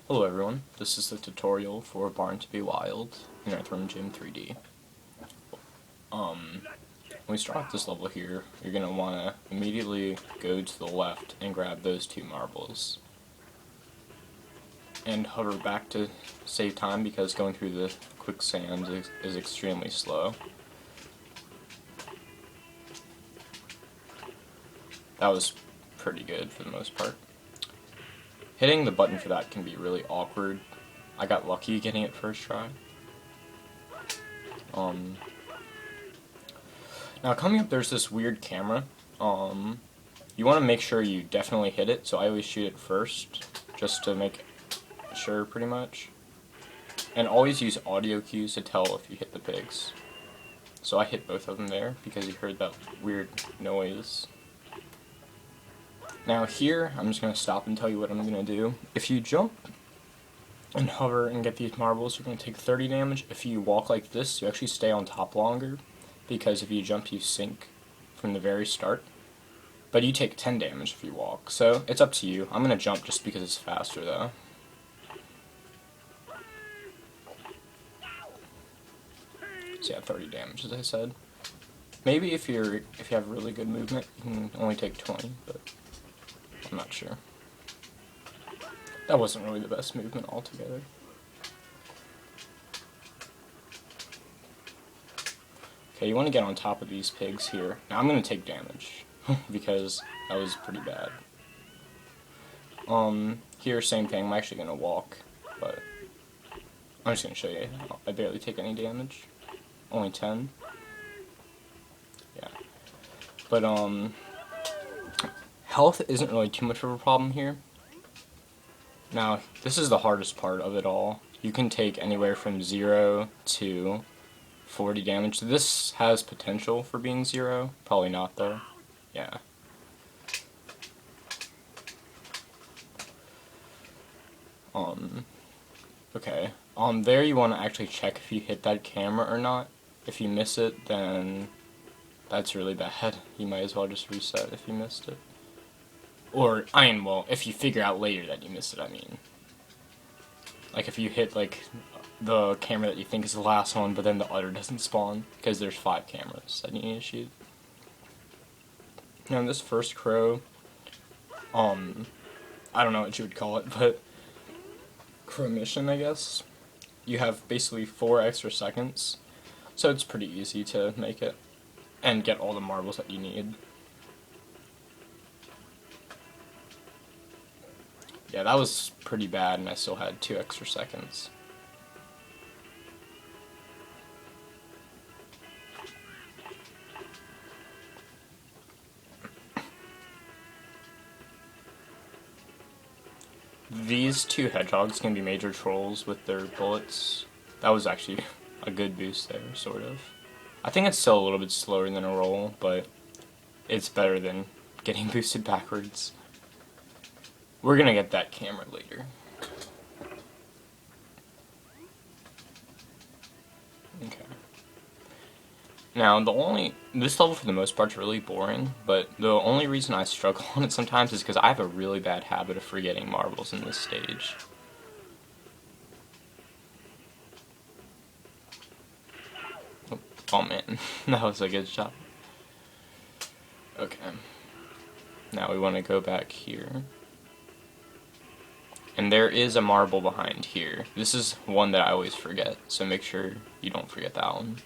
Hello everyone, this is the tutorial for Barn to be Wild in Earthworm Gym 3D. When we start off this level here, you're going to want to immediately go to the left and grab those two marbles. And hover back to save time because going through the quicksand is extremely slow. That was pretty good for the most part. Hitting the button for that can be really awkward. I got lucky getting it first try. Now coming up there's this weird camera. You want to make sure you definitely hit it, so I always shoot it first, just to make sure pretty much. And always use audio cues to tell if you hit the pigs. So I hit both of them there because you heard that weird noise. Now here, I'm just going to stop and tell you what I'm going to do. If you jump and hover and get these marbles, you're going to take 30 damage. If you walk like this, you actually stay on top longer, because if you jump, you sink from the very start. But you take 10 damage if you walk, so it's up to you. I'm going to jump just because it's faster though. So yeah, 30 damage as I said. Maybe if you have really good movement, you can only take 20, but I'm not sure. That wasn't really the best movement altogether. Okay, you want to get on top of these pigs here. Now I'm going to take damage, because that was pretty bad. Here, same thing, I'm actually going to walk, but I'm just going to show you. I barely take any damage. Only 10. Yeah. But, health isn't really too much of a problem here. Now, this is the hardest part of it all. You can take anywhere from 0 to 40 damage. This has potential for being 0. Probably not, though. Yeah. Okay. There you want to actually check if you hit that camera or not. If you miss it, then that's really bad. You might as well just reset if you missed it. Or, well, if you figure out later that you missed it, I mean. Like, if you hit, like, the camera that you think is the last one, but then the udder doesn't spawn, because there's 5 cameras that you need to shoot. Now, in this first crow, I don't know what you would call it, but crow mission, I guess. You have basically 4 extra seconds, so it's pretty easy to make it, and get all the marbles that you need. Yeah, that was pretty bad, and I still had 2 extra seconds. These 2 hedgehogs can be major trolls with their bullets. That was actually a good boost there, sort of. I think it's still a little bit slower than a roll, but it's better than getting boosted backwards. We're gonna get that camera later. Okay. Now, this level for the most part is really boring, but the only reason I struggle on it sometimes is because I have a really bad habit of forgetting marbles in this stage. Oh man, that was a good shot. Okay. Now we want to go back here. And there is a marble behind here. This is one that I always forget, so make sure you don't forget that one.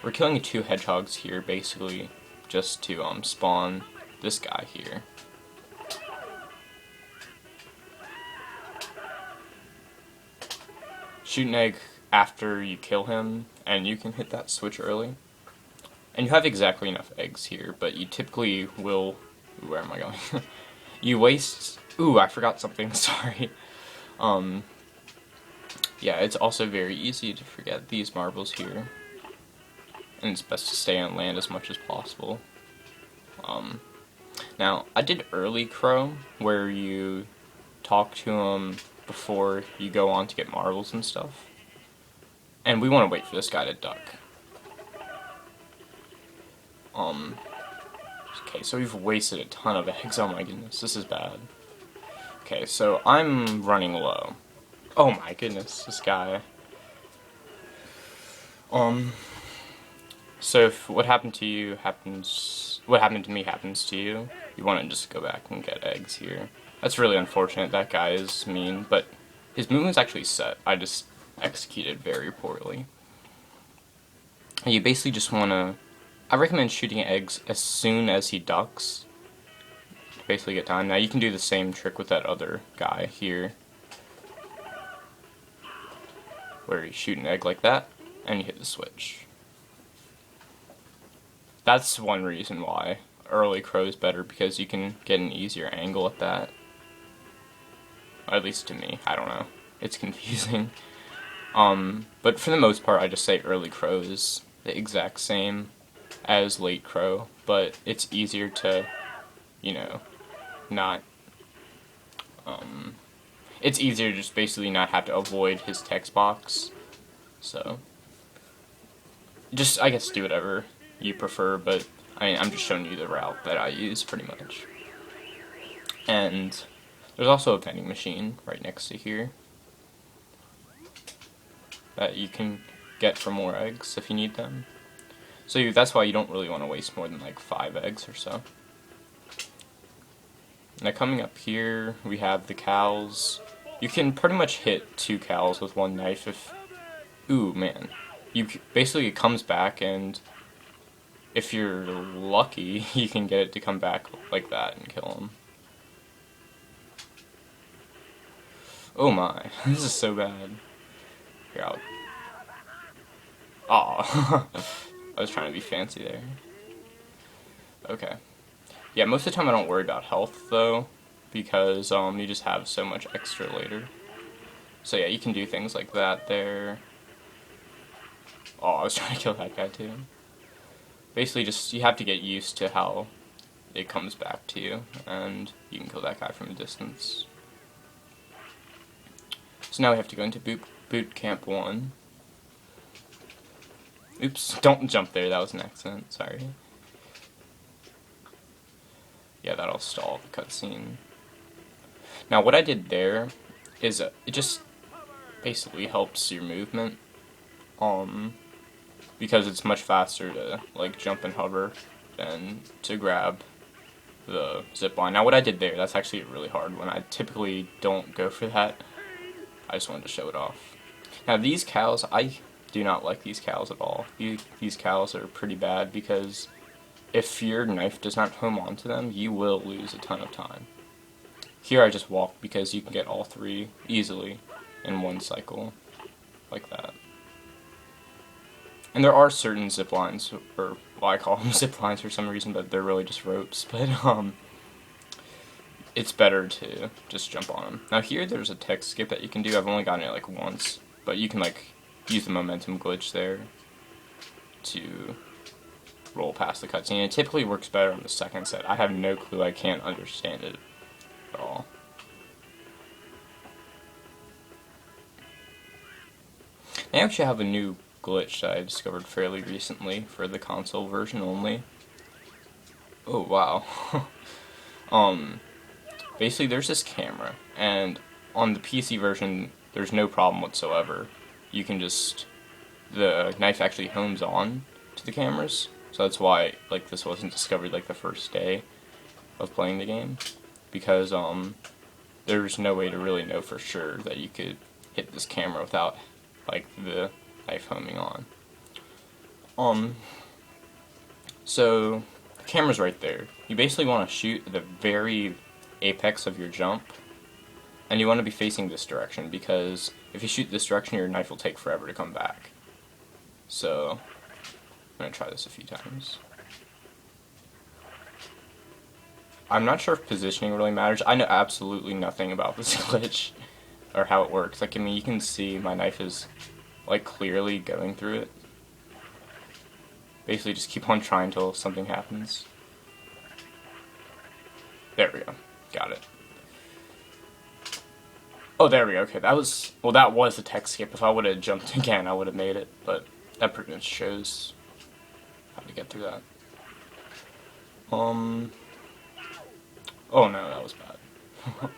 We're killing 2 hedgehogs here, basically, just to spawn this guy here. Shoot an egg after you kill him, and you can hit that switch early. And you have exactly enough eggs here, but you typically will... Where am I going? You waste... Ooh, I forgot something, sorry. Yeah, it's also very easy to forget these marbles here. And it's best to stay on land as much as possible. Now, I did early crow, where you talk to him before you go on to get marbles and stuff. And we want to wait for this guy to duck. Okay, so we've wasted a ton of eggs, oh my goodness, this is bad. Okay, so I'm running low. Oh my goodness, this guy. So if what happened to you happens, what happened to me happens to you, you want to just go back and get eggs here. That's really unfortunate. That guy is mean, but his move was actually set. I just executed very poorly. You basically just want to, I recommend shooting eggs as soon as he ducks to basically get time. Now you can do the same trick with that other guy here, where you shoot an egg like that, and you hit the switch. That's one reason why early crow is better, because you can get an easier angle at that. Or at least to me, I don't know. It's confusing. But for the most part, I just say early crow is the exact same as late crow, but it's easier to, you know, not, it's easier to just basically not have to avoid his text box. So, just, I guess, do whatever you prefer, but I'm just showing you the route that I use pretty much. And there's also a vending machine right next to here that you can get for more eggs if you need them. So that's why you don't really want to waste more than like 5 eggs or so. Now coming up here, we have the cows. You can pretty much hit 2 cows with 1 knife if... Ooh, man. Basically, it comes back, and if you're lucky, you can get it to come back like that and kill him. Oh my, this is so bad. Here, I'll... Aw. I was trying to be fancy there. Okay. Yeah, most of the time I don't worry about health, though, because you just have so much extra later. So yeah, you can do things like that there. Oh, I was trying to kill that guy, too. Basically, just, you have to get used to how it comes back to you, and you can kill that guy from a distance. So now we have to go into boot camp 1. Oops, don't jump there, that was an accident, sorry. Yeah, that'll stall the cutscene. Now what I did there is it just basically helps your movement, because it's much faster to like jump and hover than to grab the zip line. Now what I did there, that's actually a really hard one. I typically don't go for that. I just wanted to show it off. Now these cows, I do not like these cows at all. These cows are pretty bad because if your knife does not home onto them, you will lose a ton of time. Here I just walk because you can get all 3 easily in 1 cycle, like that. And there are certain zip lines, or well, I call them zip lines for some reason, but they're really just ropes, but it's better to just jump on them. Now here there's a tech skip that you can do. I've only gotten it like once, but you can like use the momentum glitch there to roll past the cutscene. It typically works better on the second set. I have no clue. I can't understand it at all. They actually have a new glitch that I discovered fairly recently for the console version only. Oh wow. Basically there's this camera, and on the PC version there's no problem whatsoever. You can just, the knife actually homes on to the cameras, so that's why like this wasn't discovered like the first day of playing the game, because there's no way to really know for sure that you could hit this camera without like the knife homing on. So the camera's right there. You basically want to shoot at the very apex of your jump, and you want to be facing this direction, because if you shoot this direction, your knife will take forever to come back. So I'm going to try this a few times. I'm not sure if positioning really matters. I know absolutely nothing about this glitch or how it works. Like, I mean, you can see my knife is like clearly going through it. Basically just keep on trying until something happens. There we go. Got it. Oh, there we go. Okay, that was a tech skip. If I would have jumped again, I would have made it, but that pretty much shows how to get through that. Oh no, that was bad.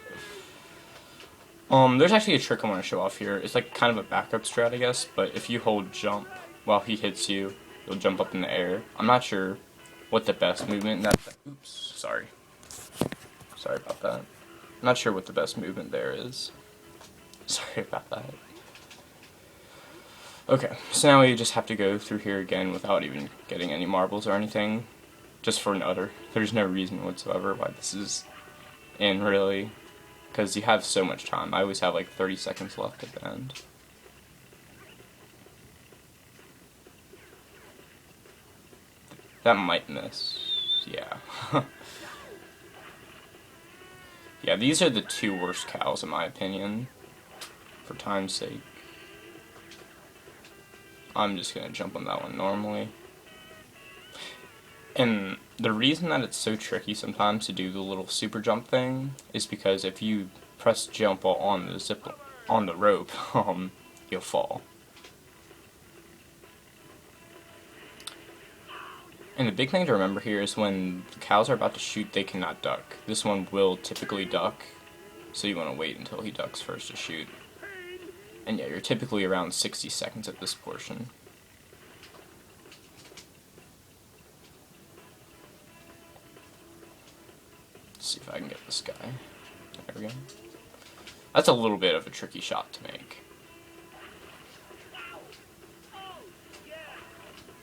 There's actually a trick I want to show off here. It's like kind of a backup strat, I guess, but if you hold jump while he hits you, you'll jump up in the air. I'm not sure what the best movement oops, sorry. Sorry about that. I'm not sure what the best movement there is. Sorry about that. Okay, so now we just have to go through here again without even getting any marbles or anything. Just for another. There's no reason whatsoever why this is in, really. Because you have so much time. I always have like 30 seconds left at the end. That might miss. Yeah. Yeah, these are the two worst cows in my opinion. For time's sake. I'm just gonna jump on that one normally. And the reason that it's so tricky sometimes to do the little super jump thing is because if you press jump while on the rope, you'll fall. And the big thing to remember here is when the cows are about to shoot, they cannot duck. This one will typically duck, so you want to wait until he ducks first to shoot. And yeah, you're typically around 60 seconds at this portion. Let's see if I can get this guy. There we go. That's a little bit of a tricky shot to make.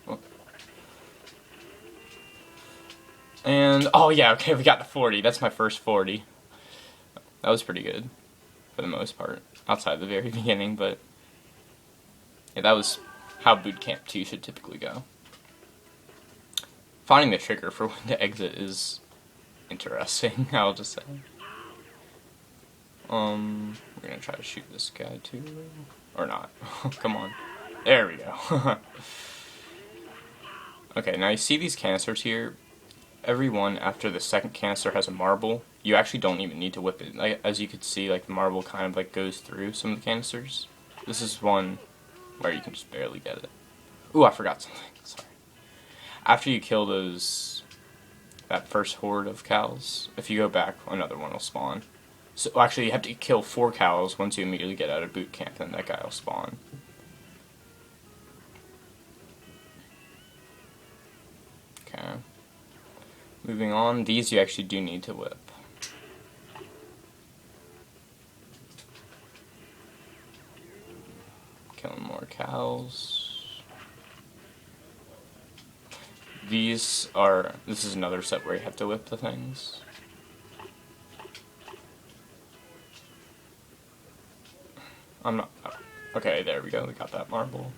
Oh. And, oh yeah, okay, we got the 40. That's my first 40. That was pretty good, for the most part. Outside the very beginning, but yeah, that was how Boot Camp 2 should typically go. Finding the trigger for when to exit is interesting, I'll just say. We're gonna try to shoot this guy too. Or not. Come on. There we go. Okay, now you see these canisters here? Every one after the second canister has a marble. You actually don't even need to whip it. Like, as you can see, like the marble kind of like goes through some of the canisters. This is one where you can just barely get it. Ooh, I forgot something. Sorry. After you kill that first horde of cows, if you go back, another one will spawn. So actually, you have to kill 4 cows once you immediately get out of boot camp, and that guy will spawn. Okay. Moving on, these you actually do need to whip. Killing more cows. This is another set where you have to whip the things. Okay, there we go, we got that marble.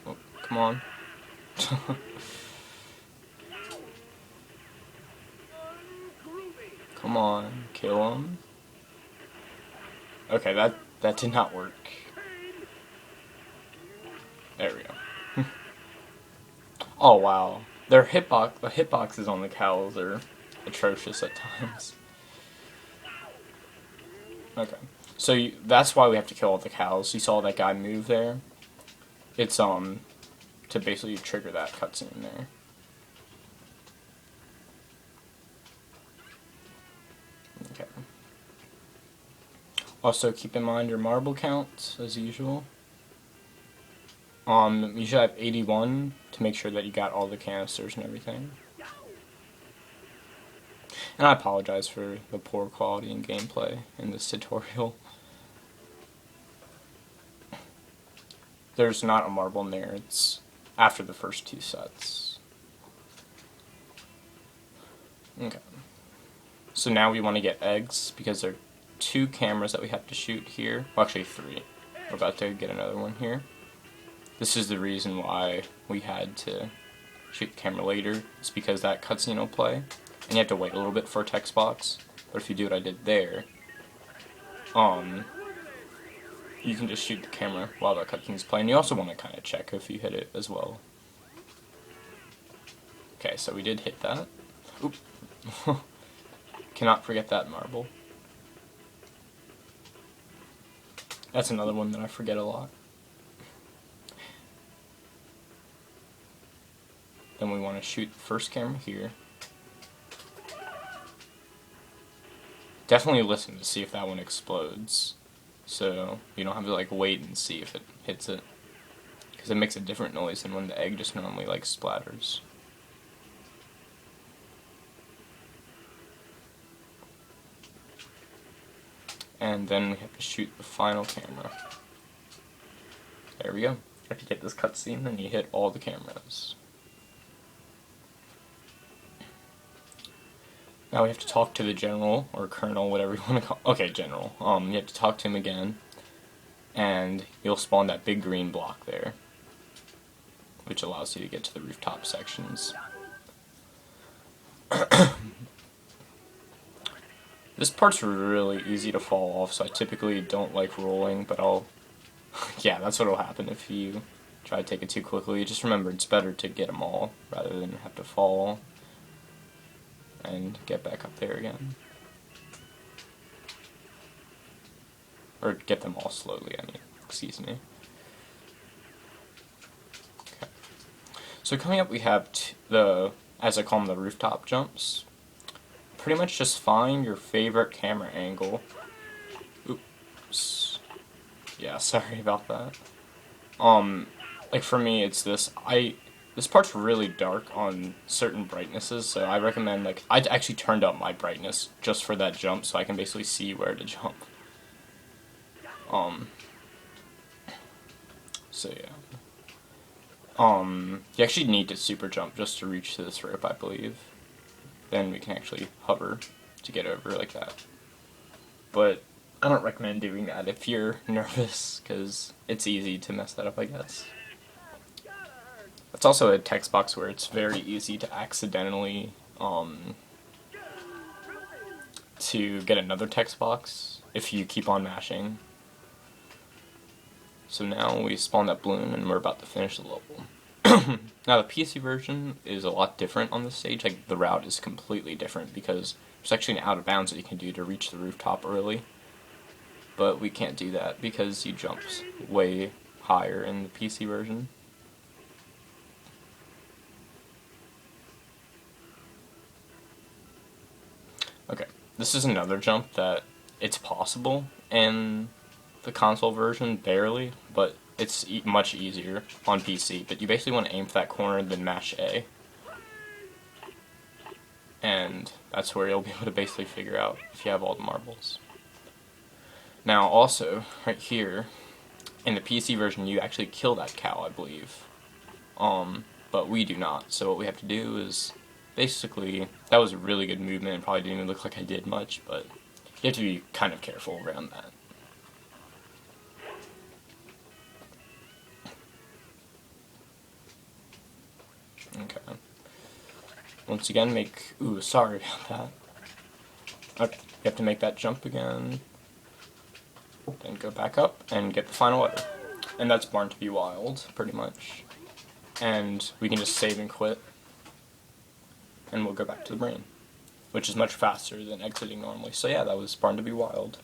Oh, come on. Come on, kill him. Okay, that did not work. There we go. Oh wow, the hitboxes on the cows are atrocious at times. Okay, so that's why we have to kill all the cows. You saw that guy move there. It's to basically trigger that cutscene there. Okay. Also keep in mind your marble counts as usual. You should have 81 to make sure that you got all the canisters and everything. And I apologize for the poor quality in gameplay in this tutorial. There's not a marble in there, it's after the first 2 sets. Okay. So now we want to get eggs, because there are 2 cameras that we have to shoot here. Well, actually 3. We're about to get another one here. This is the reason why we had to shoot the camera later. It's because that cutscene will play, and you have to wait a little bit for a text box. But if you do what I did there, you can just shoot the camera while that cutscene's playing. You also want to kind of check if you hit it as well. Okay, so we did hit that. Oop. Cannot forget that marble. That's another one that I forget a lot. Then we want to shoot the first camera here. definitely listen to see if that one explodes. So you don't have to like wait and see if it hits it, because it makes a different noise than when the egg just normally like splatters. And then we have to shoot the final camera. There we go. If you get this cutscene, then you hit all the cameras. Now we have to talk to the general, or colonel, whatever you want to call. Okay, general. You have to talk to him again, and you'll spawn that big green block there, which allows you to get to the rooftop sections. This part's really easy to fall off, so I typically don't like rolling, but I'll... yeah, that's what'll happen if you try to take it too quickly. Just remember, it's better to get them all, rather than have to fall and get back up there again. Or get them all slowly, I mean, excuse me. Okay. So coming up we have as I call them, the rooftop jumps. Pretty much just find your favorite camera angle. Oops. Yeah, sorry about that. Like for me it's this part's really dark on certain brightnesses, so I recommend, like, I actually turned up my brightness just for that jump so I can basically see where to jump. So yeah. You actually need to super jump just to reach to this rope, I believe. Then we can actually hover to get over like that. But I don't recommend doing that if you're nervous, because it's easy to mess that up, I guess. It's also a text box where it's very easy to accidentally to get another text box if you keep on mashing. So now we spawn that balloon and we're about to finish the level. Now the PC version is a lot different on this stage. Like, the route is completely different because there's actually an out of bounds that you can do to reach the rooftop early. But we can't do that because you jumped way higher in the PC version. Okay, this is another jump that it's possible in the console version, barely, but it's much easier on PC. But you basically want to aim for that corner and then mash A. And that's where you'll be able to basically figure out if you have all the marbles. Now also, right here, in the PC version you actually kill that cow, I believe. But we do not, so what we have to do is, basically, that was a really good movement, and probably didn't even look like I did much, but you have to be kind of careful around that. Okay. Once again, ooh, sorry about that. Okay, you have to make that jump again. Then go back up and get the final letter. And that's Born to be Wild, pretty much. And we can just save and quit. And we'll go back to the brain, which is much faster than exiting normally. So yeah, that was Born to be Wild.